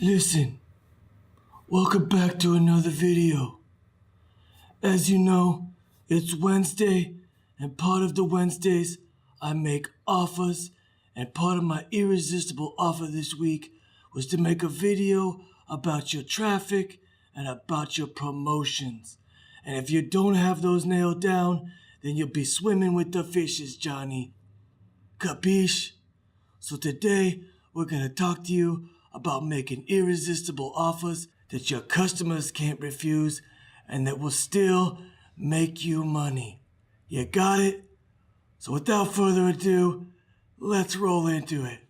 Listen, welcome back to another video. As you know, it's Wednesday, and part of the Wednesdays, I make offers, and part of my irresistible offer this week was to make a video about your traffic and about your promotions. And if you don't have those nailed down, then you'll be swimming with the fishes, Johnny. Capiche? So today, we're gonna talk to you about making irresistible offers that your customers can't refuse and that will still make you money. You got it? So without further ado, let's roll into it.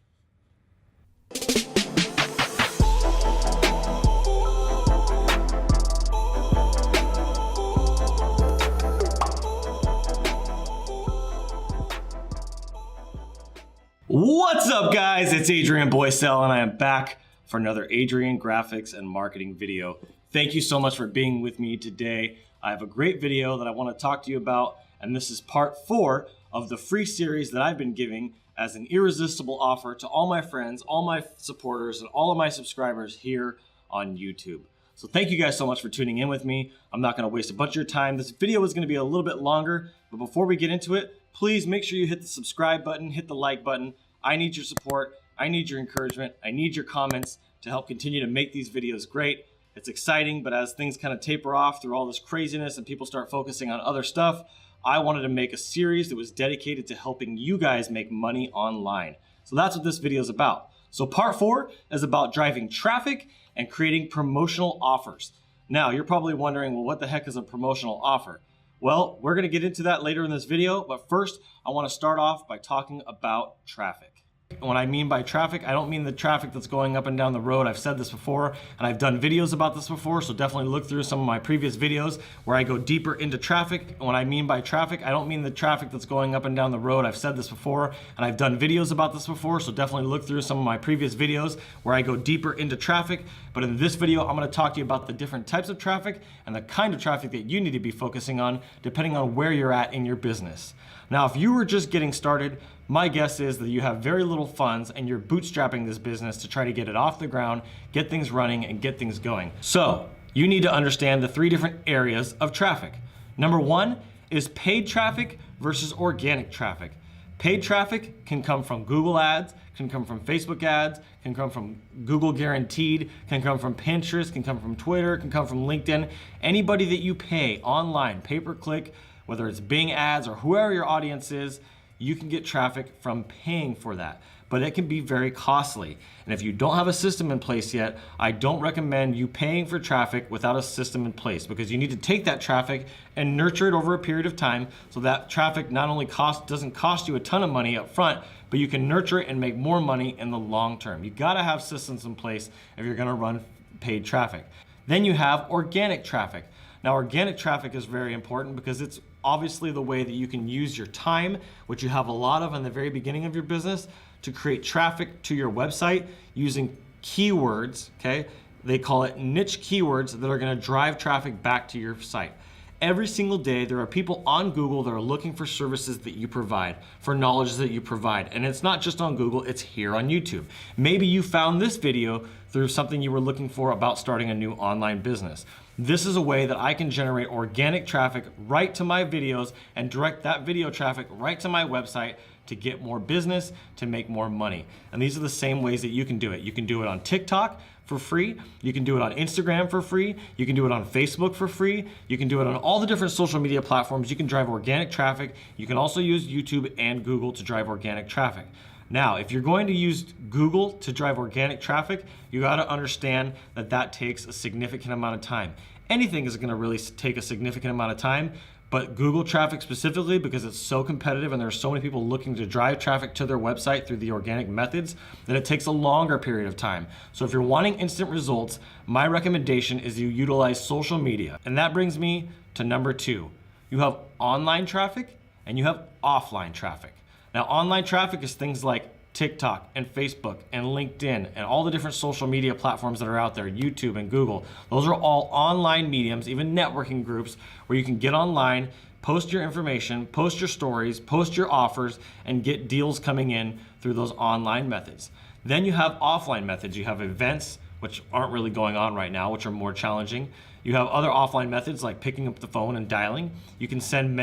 What's up, guys? It's Adrian Boysel, and I am back for another Adrian Graphics and Marketing video. Thank you so much for being with me today. I have a great video that I want to talk to you about, and this is part 4 of the free series that I've been giving as an irresistible offer to all my friends, all my supporters, and all of my subscribers here on YouTube. So thank you guys so much for tuning in with me. I'm not going to waste a bunch of your time. This video is going to be a little bit longer, but before we get into it, please make sure you hit the subscribe button, hit the like button. I need your support. I need your encouragement. I need your comments to help continue to make these videos great. It's exciting, but as things kind of taper off through all this craziness and people start focusing on other stuff, I wanted to make a series that was dedicated to helping you guys make money online. So that's what this video is about. So part 4 is about driving traffic and creating promotional offers. Now, you're probably wondering, well, what the heck is a promotional offer? Well, we're going to get into that later in this video, but first, I want to start off by talking about traffic. And what I mean by traffic, I don't mean the traffic that's going up and down the road. I've said this before, and I've done videos about this before, so definitely look through some of my previous videos where I go deeper into traffic. And what I mean by traffic, I don't mean the traffic that's going up and down the road. I've said this before, and I've done videos about this before, so definitely look through some of my previous videos where I go deeper into traffic. But in this video, I'm going to talk to you about the different types of traffic and the kind of traffic that you need to be focusing on depending on where you're at in your business. Now, if you were just getting started, my guess is that you have very little funds and you're bootstrapping this business to try to get it off the ground, get things running, and get things going. So you need to understand the 3 different areas of traffic. Number 1 is paid traffic versus organic traffic. Paid traffic can come from Google ads, can come from Facebook ads, can come from Google guaranteed, can come from Pinterest, can come from Twitter, can come from LinkedIn. Anybody that you pay online, pay-per-click, whether it's Bing ads or whoever your audience is, you can get traffic from paying for that, but it can be very costly. And if you don't have a system in place yet, I don't recommend you paying for traffic without a system in place, because you need to take that traffic and nurture it over a period of time so that traffic not only doesn't cost you a ton of money up front, but you can nurture it and make more money in the long term. You gotta have systems in place if you're gonna run paid traffic. Then you have organic traffic. Now, organic traffic is very important because it's obviously the way that you can use your time, which you have a lot of in the very beginning of your business, to create traffic to your website using keywords, okay? They call it niche keywords that are gonna drive traffic back to your site. Every single day, there are people on Google that are looking for services that you provide, for knowledge that you provide. And it's not just on Google, it's here on YouTube. Maybe you found this video through something you were looking for about starting a new online business. This is a way that I can generate organic traffic right to my videos and direct that video traffic right to my website to get more business, to make more money. And these are the same ways that you can do it. You can do it on TikTok for free. You can do it on Instagram for free. You can do it on Facebook for free. You can do it on all the different social media platforms. You can drive organic traffic. You can also use YouTube and Google to drive organic traffic. Now, if you're going to use Google to drive organic traffic, you got to understand that that takes a significant amount of time. Anything is going to really take a significant amount of time, but Google traffic specifically, because it's so competitive and there are so many people looking to drive traffic to their website through the organic methods, that it takes a longer period of time. So if you're wanting instant results, my recommendation is you utilize social media. And that brings me to number 2. You have online traffic and you have offline traffic. Now, online traffic is things like TikTok and Facebook and LinkedIn and all the different social media platforms that are out there, YouTube and Google. Those are all online mediums, even networking groups where you can get online, post your information, post your stories, post your offers, and get deals coming in through those online methods. Then you have offline methods. You have events, which aren't really going on right now, which are more challenging. You have other offline methods like picking up the phone and dialing. You can send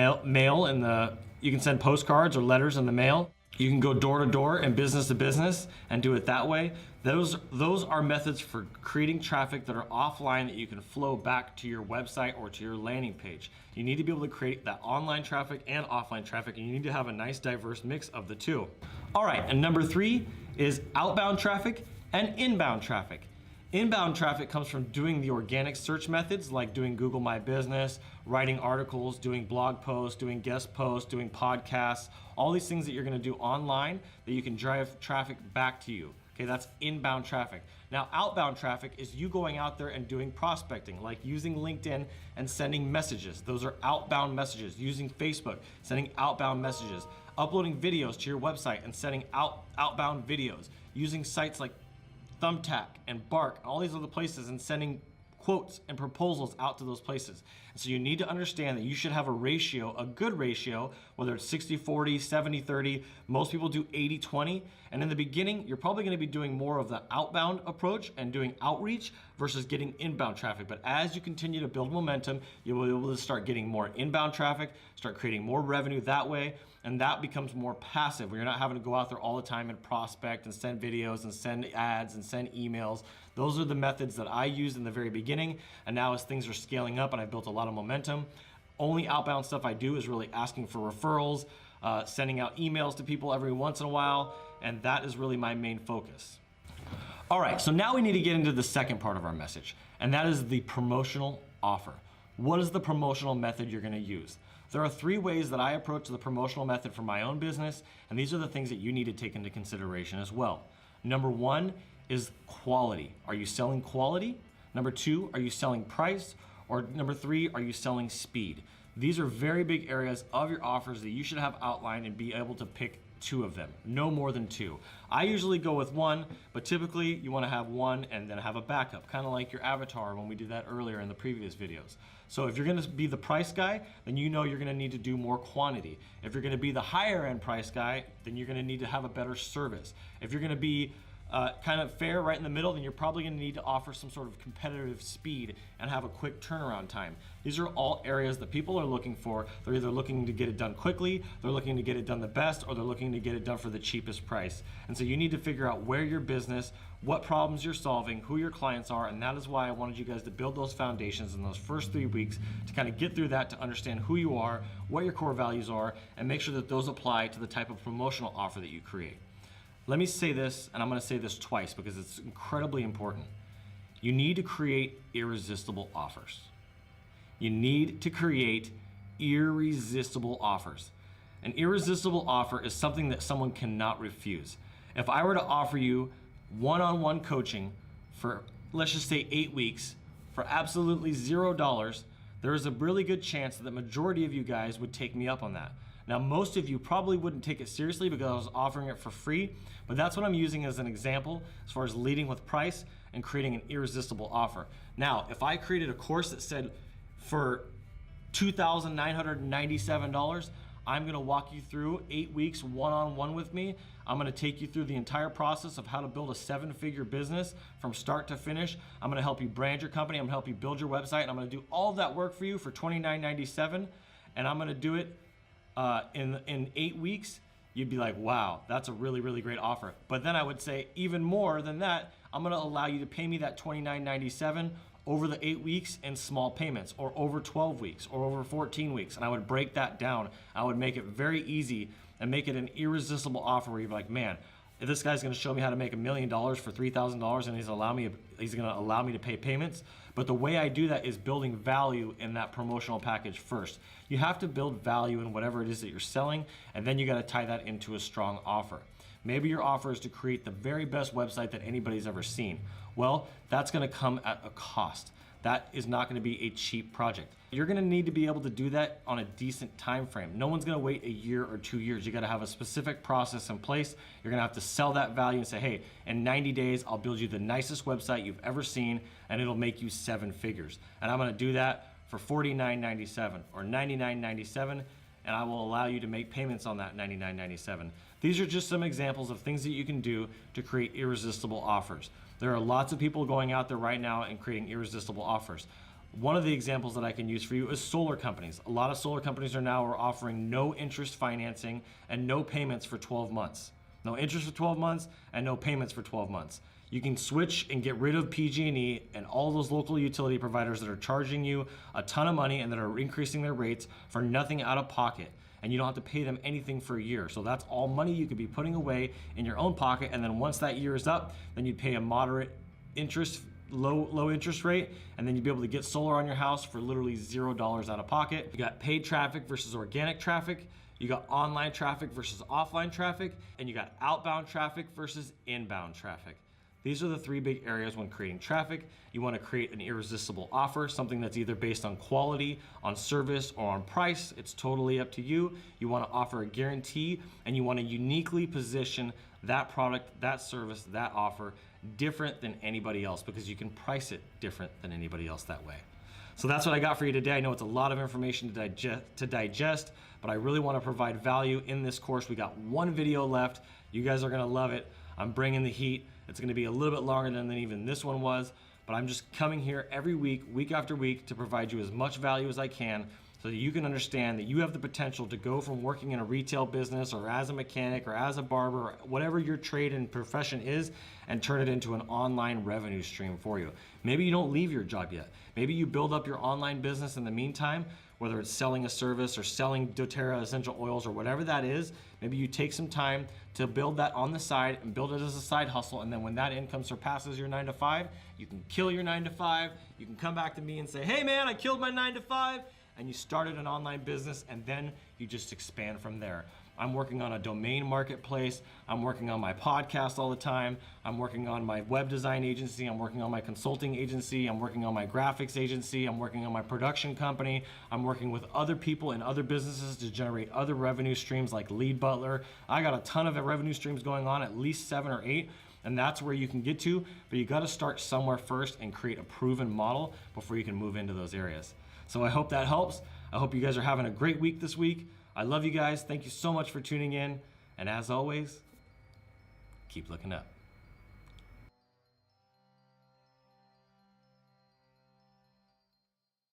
you can send postcards or letters in the mail. You can go door to door and business to business and do it that way. Those are methods for creating traffic that are offline that you can flow back to your website or to your landing page. You need to be able to create that online traffic and offline traffic, and you need to have a nice diverse mix of the two. All right, and number 3 is outbound traffic and inbound traffic. Inbound traffic comes from doing the organic search methods like doing Google My Business, writing articles, doing blog posts, doing guest posts, doing podcasts, all these things that you're gonna do online that you can drive traffic back to you. Okay, that's inbound traffic. Now, outbound traffic is you going out there and doing prospecting, like using LinkedIn and sending messages. Those are outbound messages. Using Facebook, sending outbound messages. Uploading videos to your website and sending outbound videos. Using sites like Thumbtack and Bark, all these other places, and sending quotes and proposals out to those places. And so you need to understand that you should have a ratio, a good ratio, whether it's 60-40, 70-30. Most people do 80-20. And in the beginning, you're probably going to be doing more of the outbound approach and doing outreach versus getting inbound traffic. But as you continue to build momentum, you will be able to start getting more inbound traffic, start creating more revenue that way. And that becomes more passive, where you're not having to go out there all the time and prospect and send videos and send ads and send emails. Those are the methods that I used in the very beginning. And now as things are scaling up and I've built a lot of momentum, only outbound stuff I do is really asking for referrals, sending out emails to people every once in a while. And that is really my main focus. All right, so now we need to get into the second part of our message, and that is the promotional offer. What is the promotional method you're gonna use? There are 3 ways that I approach the promotional method for my own business, and these are the things that you need to take into consideration as well. Number 1 is quality. Are you selling quality? Number 2, are you selling price? Or number 3, are you selling speed? These are very big areas of your offers that you should have outlined and be able to pick 2 of them, no more than 2. I usually go with 1, but typically you want to have 1 and then have a backup, kind of like your avatar when we did that earlier in the previous videos. So if you're going to be the price guy, then you know you're going to need to do more quantity. If you're going to be the higher end price guy, then you're going to need to have a better service. If you're going to be kind of fair right in the middle, then you're probably going to need to offer some sort of competitive speed and have a quick turnaround time. These are all areas that people are looking for. They're either looking to get it done quickly, they're looking to get it done the best, or they're looking to get it done for the cheapest price. And so you need to figure out where your business, what problems you're solving, who your clients are, and that is why I wanted you guys to build those foundations in those first 3 weeks to kind of get through that, to understand who you are, what your core values are, and make sure that those apply to the type of promotional offer that you create. Let me say this, and I'm going to say this twice because it's incredibly important. You need to create irresistible offers. You need to create irresistible offers. An irresistible offer is something that someone cannot refuse. If I were to offer you one-on-one coaching for, let's just say 8 weeks, for absolutely $0, there is a really good chance that the majority of you guys would take me up on that. Now, most of you probably wouldn't take it seriously because I was offering it for free, but that's what I'm using as an example as far as leading with price and creating an irresistible offer. Now, if I created a course that said for $2,997, I'm gonna walk you through 8 weeks one-on-one with me. I'm gonna take you through the entire process of how to build a 7-figure business from start to finish. I'm gonna help you brand your company. I'm gonna help you build your website. And I'm gonna do all of that work for you for $29.97, and I'm gonna do it in 8 weeks. You'd be like, wow, that's a really, really great offer. But then I would say even more than that, I'm gonna allow you to pay me that $29.97 over the 8 weeks in small payments, or over 12 weeks, or over 14 weeks. And I would break that down. I would make it very easy and make it an irresistible offer where you're like, man, if this guy's gonna show me how to make $1 million for $3,000 and he's gonna allow me to pay payments. But the way I do that is building value in that promotional package first. You have to build value in whatever it is that you're selling, and then you gotta tie that into a strong offer. Maybe your offer is to create the very best website that anybody's ever seen. Well, that's gonna come at a cost. That is not gonna be a cheap project. You're gonna need to be able to do that on a decent time frame. No one's gonna wait a year or 2 years. You gotta have a specific process in place. You're gonna have to sell that value and say, hey, in 90 days, I'll build you the nicest website you've ever seen, and it'll make you 7 figures. And I'm gonna do that for $49.97 or $99.97, and I will allow you to make payments on that $99.97. These are just some examples of things that you can do to create irresistible offers. There are lots of people going out there right now and creating irresistible offers. One of the examples that I can use for you is solar companies. A lot of solar companies are now offering no interest financing and no payments for 12 months. No interest for 12 months and no payments for 12 months. You can switch and get rid of PG&E and all those local utility providers that are charging you a ton of money and that are increasing their rates for nothing out of pocket. And you don't have to pay them anything for a year. So that's all money you could be putting away in your own pocket. And then once that year is up, then you'd pay a moderate interest, low interest rate, and then you'd be able to get solar on your house for literally $0 out of pocket. You got paid traffic versus organic traffic. You got online traffic versus offline traffic, and you got outbound traffic versus inbound traffic. These are the three big areas when creating traffic. You want to create an irresistible offer, something that's either based on quality, on service, or on price. It's totally up to you. You want to offer a guarantee, and you want to uniquely position that product, that service, that offer different than anybody else, because you can price it different than anybody else that way. So that's what I got for you today. I know it's a lot of information to digest, but I really want to provide value in this course. We got one video left. You guys are going to love it. I'm bringing the heat. It's going to be a little bit longer than even this one was, but I'm just coming here every week, week after week, to provide you as much value as I can so that you can understand that you have the potential to go from working in a retail business or as a mechanic or as a barber, or whatever your trade and profession is, and turn it into an online revenue stream for you. Maybe you don't leave your job yet. Maybe you build up your online business in the meantime, whether it's selling a service or selling doTERRA essential oils or whatever that is. Maybe you take some time to build that on the side and build it as a side hustle, and then when that income surpasses your 9 to 5, you can kill your 9 to 5, you can come back to me and say, hey man, I killed my 9 to 5, and you started an online business, and then you just expand from there. I'm working on a domain marketplace. I'm working on my podcast all the time. I'm working on my web design agency. I'm working on my consulting agency. I'm working on my graphics agency. I'm working on my production company. I'm working with other people in other businesses to generate other revenue streams like Lead Butler. I got a ton of revenue streams going on, at least 7 or 8. And that's where you can get to, but you got to start somewhere first and create a proven model before you can move into those areas. So I hope that helps. I hope you guys are having a great week this week. I love you guys. Thank you so much for tuning in. And as always, keep looking up.